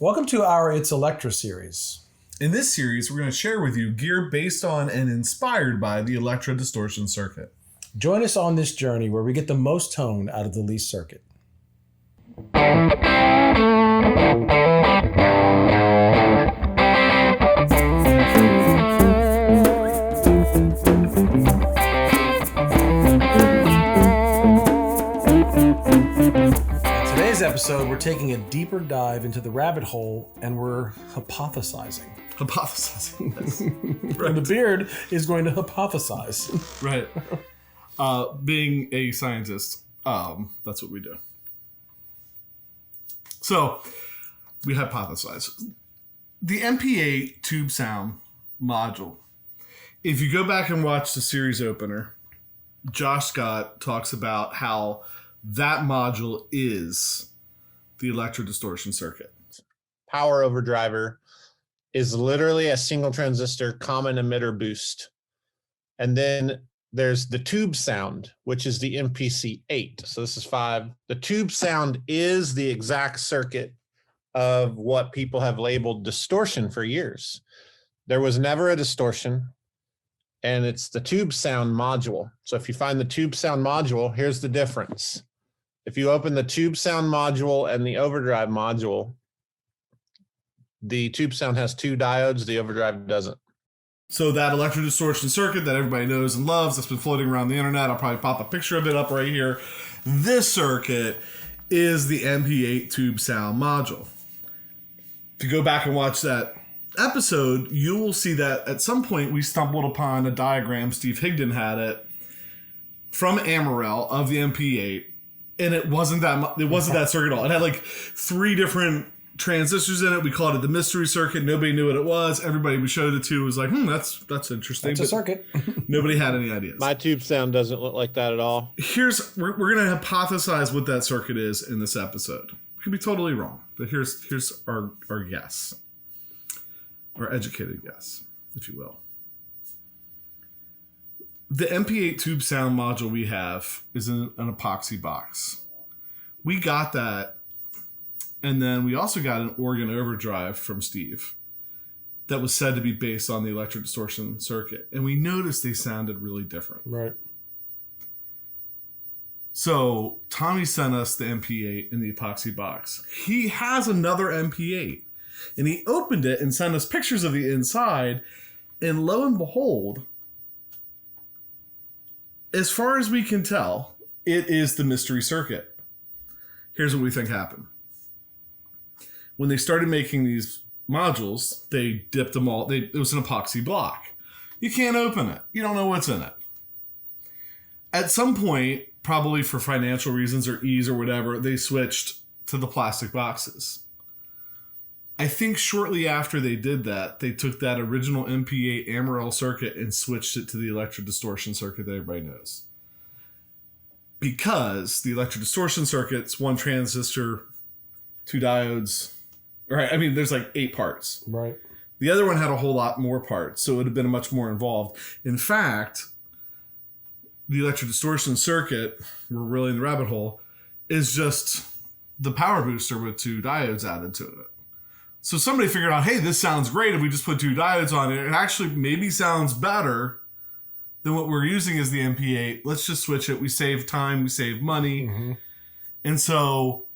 Welcome to our It's Electra series. In this series, we're going to share with you gear based on and inspired by the Electra Distortion circuit. Join us on this journey where we get the most tone out of the least circuit. In today's episode, we're taking a deeper dive into the rabbit hole and we're hypothesizing. Hypothesizing, yes. Right. And the beard is going to hypothesize. Right. Being a scientist, that's what we do. So, we hypothesize. The MPC-8 Tube Sound module. If you go back and watch the series opener, Josh Scott talks about how that module is the Electra Distortion circuit. Power over driver is literally a single transistor common emitter boost. And then there's the tube sound, which is the MPC-8. So this is 5. The tube sound is the exact circuit of what people have labeled distortion for years. There was never a distortion, and it's the tube sound module. So if you find the tube sound module, here's the difference. If you open the tube sound module and the overdrive module, the tube sound has 2 diodes, the overdrive doesn't. So that Electra Distortion circuit that everybody knows and loves, that's been floating around the internet, I'll probably pop a picture of it up right here. This circuit is the MPC-8 Tube Sound module. If you go back and watch that episode, you will see that at some point we stumbled upon a diagram, Steve Higdon had it, from Morriello of the MPC-8. And it wasn't that circuit at all. It had like 3 different transistors in it. We called it the mystery circuit. Nobody knew what it was. Everybody we showed it to was like, that's interesting. It's a circuit. Nobody had any ideas. My tube sound doesn't look like that at all. We're going to hypothesize what that circuit is in this episode. We could be totally wrong, but here's our guess. Our educated guess, if you will. The MPC-8 Tube Sound module we have is in an epoxy box. We got that, and then we also got an organ overdrive from Steve that was said to be based on the Electra Distortion circuit, and we noticed they sounded really different. Right. So Tommy sent us the MPC-8 in the epoxy box. He has another MPC-8, and he opened it and sent us pictures of the inside, and lo and behold, as far as we can tell, it is the mystery circuit. Here's what we think happened. When they started making these modules, they dipped them all. It was an epoxy block. You can't open it. You don't know what's in it. At some point, probably for financial reasons or ease or whatever, they switched to the plastic boxes. I think shortly after they did that, they took that original MPC-8 Morriello circuit and switched it to the Electra Distortion circuit that everybody knows. Because the Electra Distortion circuit's 1 transistor, 2 diodes, right? I mean, there's like 8 parts. Right. The other one had a whole lot more parts, so it would have been much more involved. In fact, the Electra Distortion circuit, we're really in the rabbit hole, is just the power booster with 2 diodes added to it. So somebody figured out, hey, this sounds great if we just put 2 diodes on it. It actually maybe sounds better than what we're using as the MPC-8. Let's just switch it. We save time. We save money. Mm-hmm. And so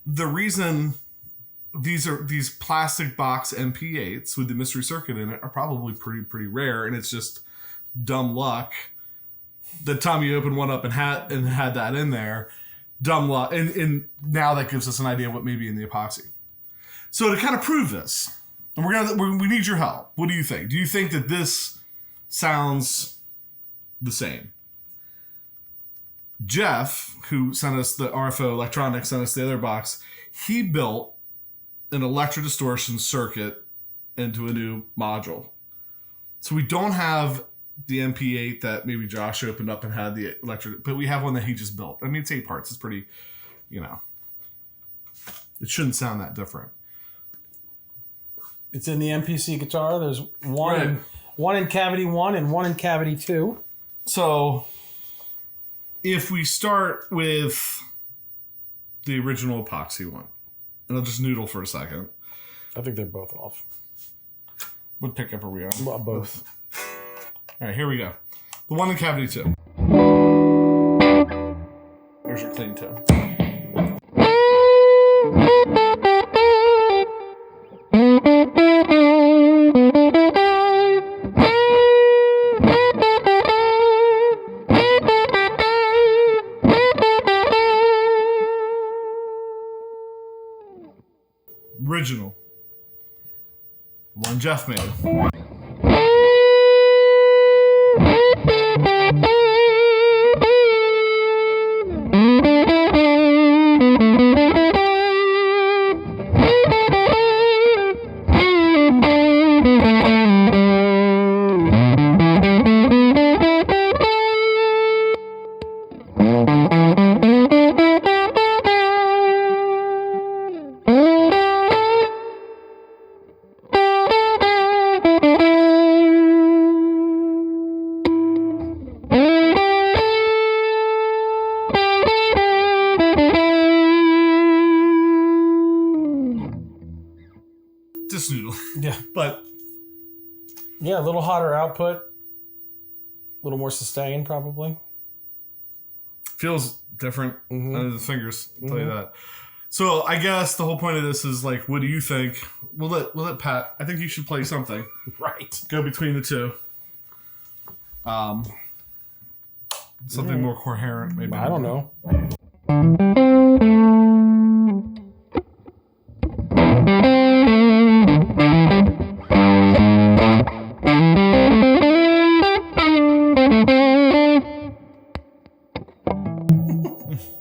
the reason these plastic box MPC-8s with the mystery circuit in it are probably pretty rare, and it's just dumb luck that Tommy opened one up and had that in there. Dumb luck. And now that gives us an idea of what may be in the epoxy. So to kind of prove this, and we need your help. What do you think? Do you think that this sounds the same? Jeff, who sent us the RFO Electronics, sent us the other box, he built an Electra Distortion circuit into a new module. So we don't have the MPC-8 that maybe Josh opened up and had the Electra, but we have one that he just built. I mean, it's 8 parts. It's pretty, it shouldn't sound that different. It's in the MPC Guitar. There's one in cavity 1 and 1 in cavity 2. So if we start with the original epoxy one, and I'll just noodle for a second. I think they're both off. What pickup are we on? Well, both. All right, here we go. The one in cavity 2. There's your clean tone. Original. One Jeff made. Just noodle. Yeah. But Yeah, a little hotter output. A little more sustained, probably. feels different under the fingers, I'll tell you that. So I guess the whole point of this is like, what do you think? We'll let Pat. I think you should play something. Right. Go between the two. Something more coherent, maybe. I don't know.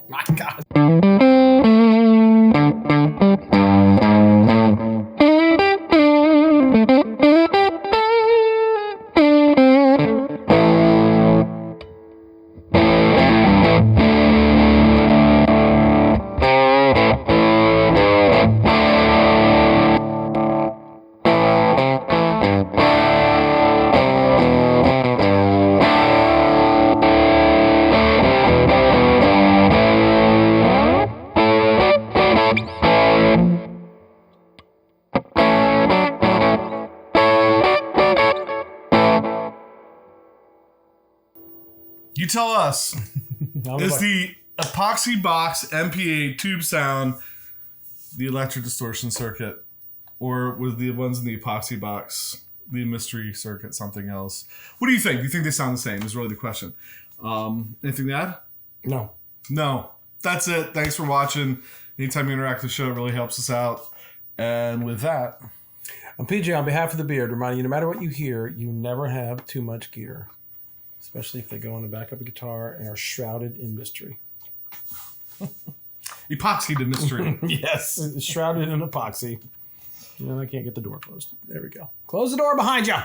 My God. You tell us. Is the epoxy box MPC-8 Tube Sound the Electra Distortion circuit, or was the ones in the epoxy box the mystery circuit something else? What do you think? Do you think they sound the same? Is really the question. Anything to add? No. No. That's it. Thanks for watching. Anytime you interact with the show, it really helps us out. And with that, I'm PJ on behalf of the Beard, reminding you no matter what you hear, you never have too much gear. Especially if they go on the back of a guitar and are shrouded in mystery. epoxy to mystery. Yes, shrouded in epoxy. I can't get the door closed. There we go. Close the door behind you.